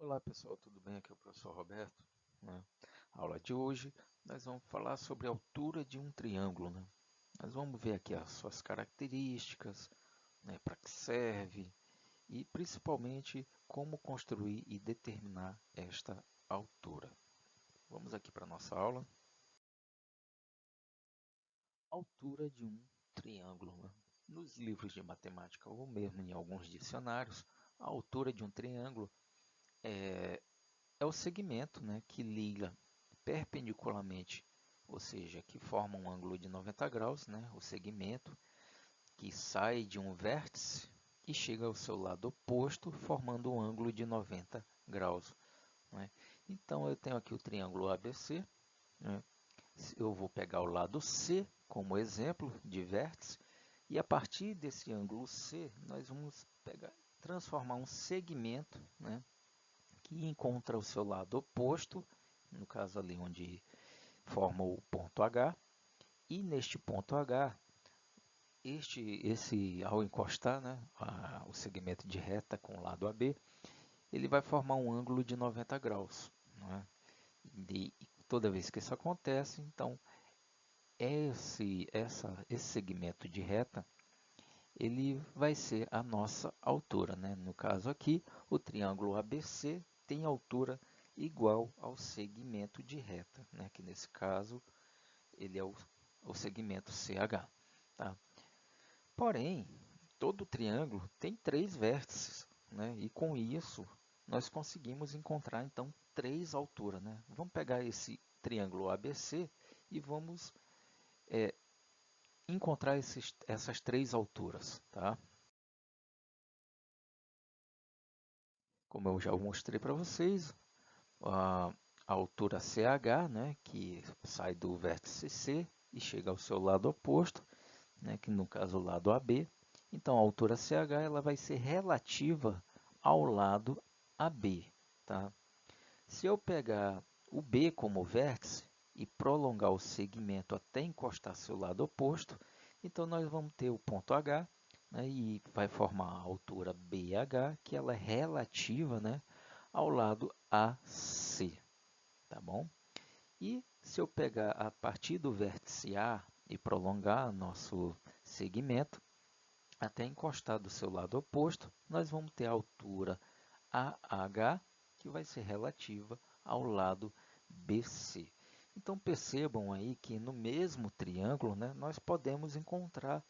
Olá pessoal, tudo bem? Aqui é o professor Roberto, né? Aula de hoje nós vamos falar sobre a altura de um triângulo, né? Nós vamos ver aqui as suas características, né, para que serve e principalmente como construir e determinar esta altura. Vamos aqui para a nossa aula. Altura de um triângulo, né? Nos livros de matemática ou mesmo em alguns dicionários, a altura de um triângulo é o segmento, né, que liga perpendicularmente, ou seja, que forma um ângulo de 90 graus, né, o segmento que sai de um vértice e chega ao seu lado oposto, formando um ângulo de 90 graus. Né? Então, eu tenho aqui o triângulo ABC. Né? Eu vou pegar o lado C como exemplo de vértice, e a partir desse ângulo C, nós vamos transformar um segmento, né, que encontra o seu lado oposto, no caso ali onde forma o ponto H, e neste ponto H, ao encostar, né, o segmento de reta com o lado AB, ele vai formar um ângulo de 90 graus. Né? E toda vez que isso acontece, então esse segmento de reta ele vai ser a nossa altura. Né? No caso aqui, o triângulo ABC tem altura igual ao segmento de reta, né? Que nesse caso ele é o segmento CH. Tá? Porém, todo triângulo tem três vértices, né? E com isso nós conseguimos encontrar então três alturas. Né? Vamos pegar esse triângulo ABC e vamos encontrar essas três alturas. Tá? Como eu já mostrei para vocês, a altura CH, né, que sai do vértice C e chega ao seu lado oposto, né, que no caso o lado AB. Então a altura CH ela vai ser relativa ao lado AB. Tá? Se eu pegar o B como vértice e prolongar o segmento até encostar seu lado oposto, então nós vamos ter o ponto H, né, e vai formar a altura BH, que ela é relativa, né, ao lado AC. Tá bom? E se eu pegar a partir do vértice A e prolongar nosso segmento até encostar do seu lado oposto, nós vamos ter a altura AH, que vai ser relativa ao lado BC. Então percebam aí que no mesmo triângulo, né, nós podemos encontrar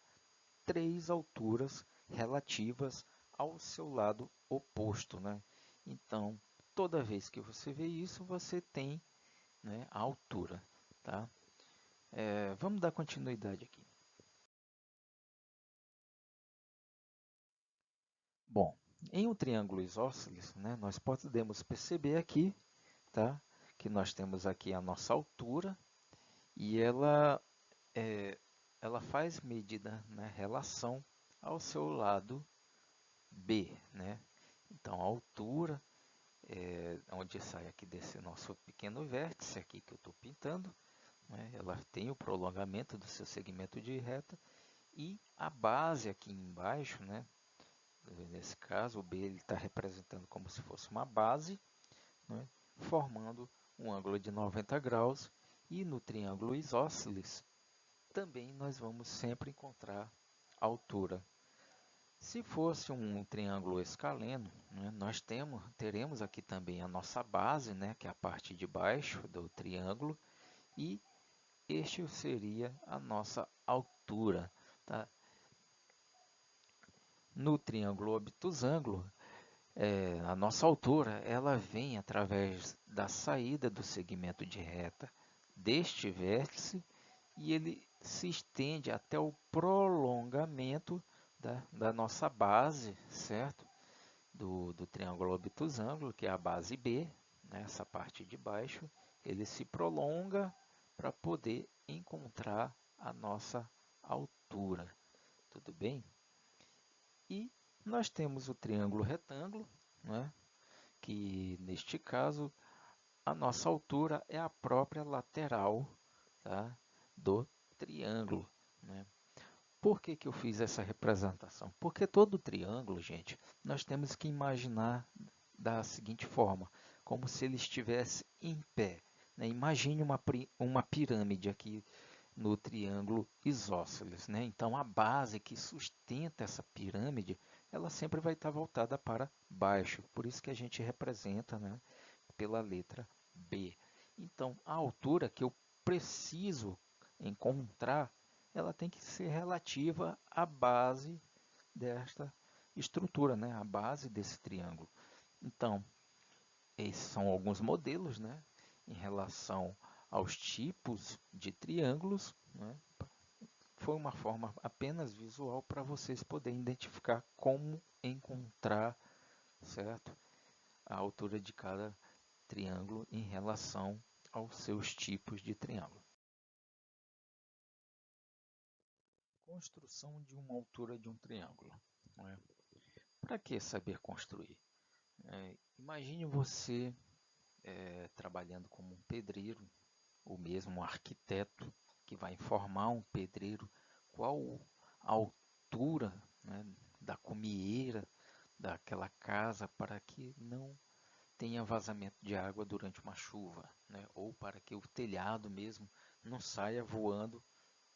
três alturas relativas ao seu lado oposto. Né? Então, toda vez que você vê isso, você tem, né, a altura. Tá? Vamos dar continuidade aqui. Bom, em um triângulo isósceles, né, nós podemos perceber aqui, tá, que nós temos aqui a nossa altura e ela faz medida, né, relação ao seu lado B. Né? Então, a altura onde sai aqui desse nosso pequeno vértice aqui que eu estou pintando, né, ela tem o prolongamento do seu segmento de reta e a base aqui embaixo, né, nesse caso o B está representando como se fosse uma base, né, formando um ângulo de 90 graus, e no triângulo isósceles também nós vamos sempre encontrar a altura. Se fosse um triângulo escaleno, né, teremos aqui também a nossa base, né, que é a parte de baixo do triângulo, e este seria a nossa altura. Tá? No triângulo obtusângulo, a nossa altura ela vem através da saída do segmento de reta deste vértice e ele se estende até o prolongamento da nossa base, certo? Do triângulo obtusângulo, que é a base B, né? Essa parte de baixo, ele se prolonga para poder encontrar a nossa altura. Tudo bem? E nós temos o triângulo retângulo, né? Que neste caso a nossa altura é a própria lateral, tá, do triângulo. Né? Por que, que eu fiz essa representação? Porque todo triângulo, gente, nós temos que imaginar da seguinte forma, como se ele estivesse em pé, né? Imagine uma pirâmide aqui no triângulo isósceles, né? Então, a base que sustenta essa pirâmide, ela sempre vai estar voltada para baixo. Por isso que a gente representa, né, pela letra B. Então, a altura que eu preciso encontrar, ela tem que ser relativa à base desta estrutura, né? A base desse triângulo. Então, esses são alguns modelos, né, em relação aos tipos de triângulos, né? Foi uma forma apenas visual para vocês poderem identificar como encontrar, certo, a altura de cada triângulo em relação aos seus tipos de triângulo. Construção de uma altura de um triângulo, né? Para que saber construir? Imagine você trabalhando como um pedreiro, ou mesmo um arquiteto que vai informar um pedreiro qual a altura, né, da cumieira daquela casa para que não tenha vazamento de água durante uma chuva, né, ou para que o telhado mesmo não saia voando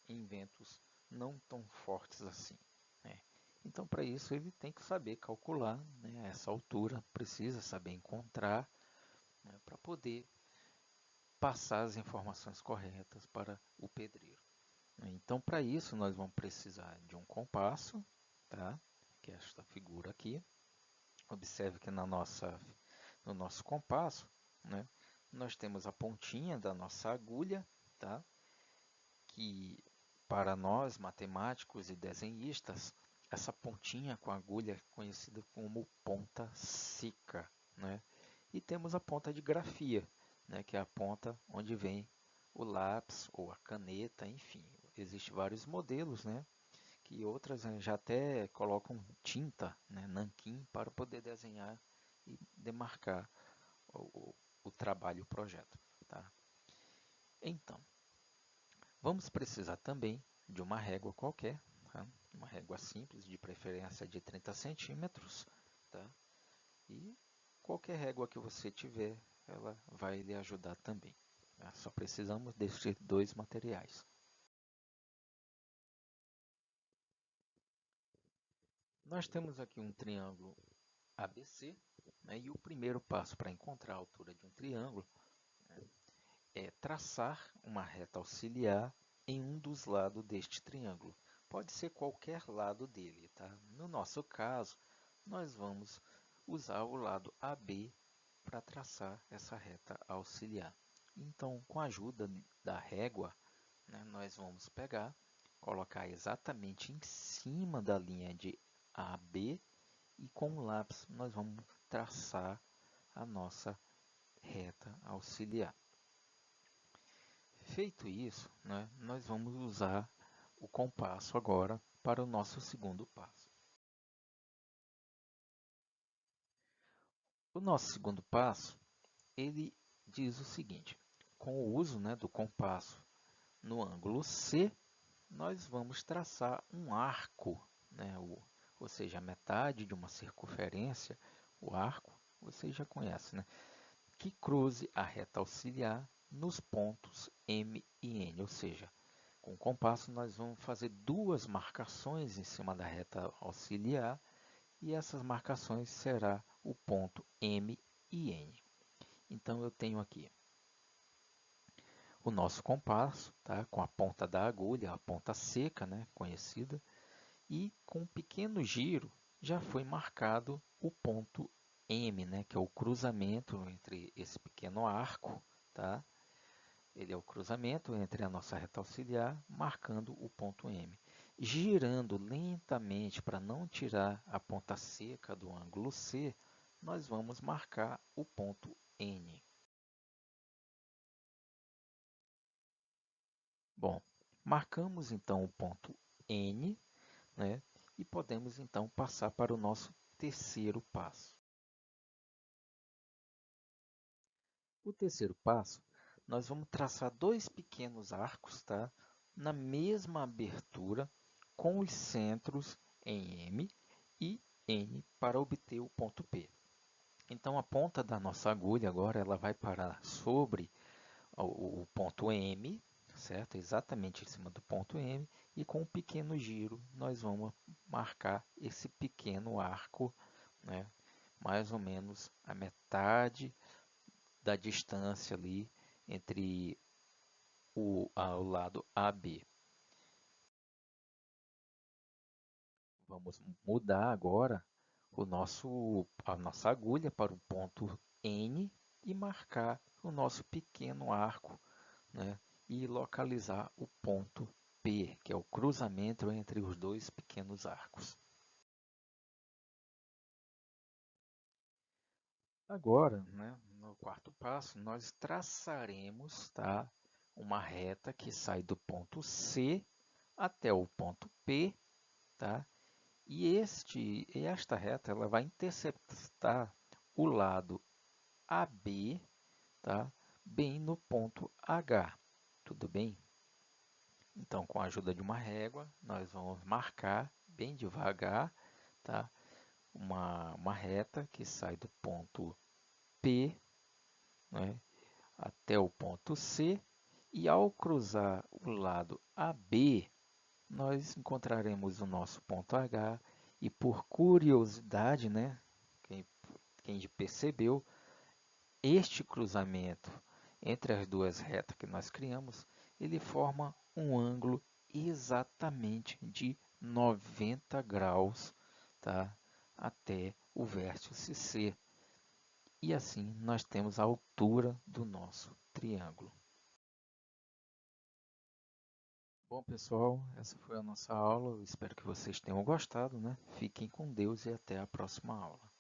em ventos não tão fortes assim, né. Então, para isso, ele tem que saber calcular, né, essa altura, precisa saber encontrar, né, para poder passar as informações corretas para o pedreiro. Então, para isso, nós vamos precisar de um compasso, tá? Que é esta figura aqui. Observe que no nosso compasso, né, nós temos a pontinha da nossa agulha, tá? Que para nós, matemáticos e desenhistas, essa pontinha com a agulha é conhecida como ponta seca, né? E temos a ponta de grafia, né, que é a ponta onde vem o lápis ou a caneta, enfim. Existem vários modelos, né, que outras já até colocam tinta, né, nanquim, para poder desenhar e demarcar o trabalho, o projeto. Tá? Então, vamos precisar também de uma régua qualquer, tá? Uma régua simples, de preferência de 30 centímetros, tá? E qualquer régua que você tiver, ela vai lhe ajudar também. Tá? Só precisamos destes dois materiais. Nós temos aqui um triângulo ABC, né? E o primeiro passo para encontrar a altura de um triângulo, né, é traçar uma reta auxiliar em um dos lados deste triângulo. Pode ser qualquer lado dele, tá? No nosso caso, nós vamos usar o lado AB para traçar essa reta auxiliar. Então, com a ajuda da régua, né, nós vamos pegar, colocar exatamente em cima da linha de AB e com o lápis nós vamos traçar a nossa reta auxiliar. Feito isso, né, nós vamos usar o compasso agora para o nosso segundo passo. O nosso segundo passo, ele diz o seguinte: com o uso, né, do compasso no ângulo C, nós vamos traçar um arco, né, ou seja, a metade de uma circunferência, o arco, você já conhece, né, que cruze a reta auxiliar nos pontos M e N, ou seja, com o compasso nós vamos fazer duas marcações em cima da reta auxiliar e essas marcações será o ponto M e N. Então eu tenho aqui o nosso compasso, tá, com a ponta da agulha, a ponta seca, né, conhecida, e com um pequeno giro já foi marcado o ponto M, né, que é o cruzamento entre esse pequeno arco, tá? Ele é o cruzamento entre a nossa reta auxiliar, marcando o ponto M. Girando lentamente para não tirar a ponta seca do ângulo C, nós vamos marcar o ponto N. Bom, marcamos então o ponto N, né, e podemos então passar para o nosso terceiro passo. O terceiro passo, nós vamos traçar dois pequenos arcos, tá, na mesma abertura, com os centros em M e N para obter o ponto P. Então a ponta da nossa agulha agora ela vai parar sobre o ponto M, certo? Exatamente em cima do ponto M, e com um pequeno giro nós vamos marcar esse pequeno arco, né? Mais ou menos a metade da distância ali entre o lado AB. Vamos mudar agora a nossa agulha para o ponto N e marcar o nosso pequeno arco, né? E localizar o ponto P, que é o cruzamento entre os dois pequenos arcos. Agora, né, no quarto passo, nós traçaremos, tá, uma reta que sai do ponto C até o ponto P, tá? E esta reta ela vai interceptar o lado AB, tá? Bem no ponto H, tudo bem? Então, com a ajuda de uma régua, nós vamos marcar bem devagar, tá? Uma reta que sai do ponto P, né, até o ponto C, e ao cruzar o lado AB, nós encontraremos o nosso ponto H e, por curiosidade, né, quem percebeu, este cruzamento entre as duas retas que nós criamos, ele forma um ângulo exatamente de 90 graus, tá? Até o vértice C. E assim nós temos a altura do nosso triângulo. Bom, pessoal, essa foi a nossa aula. Eu espero que vocês tenham gostado, né? Fiquem com Deus e até a próxima aula.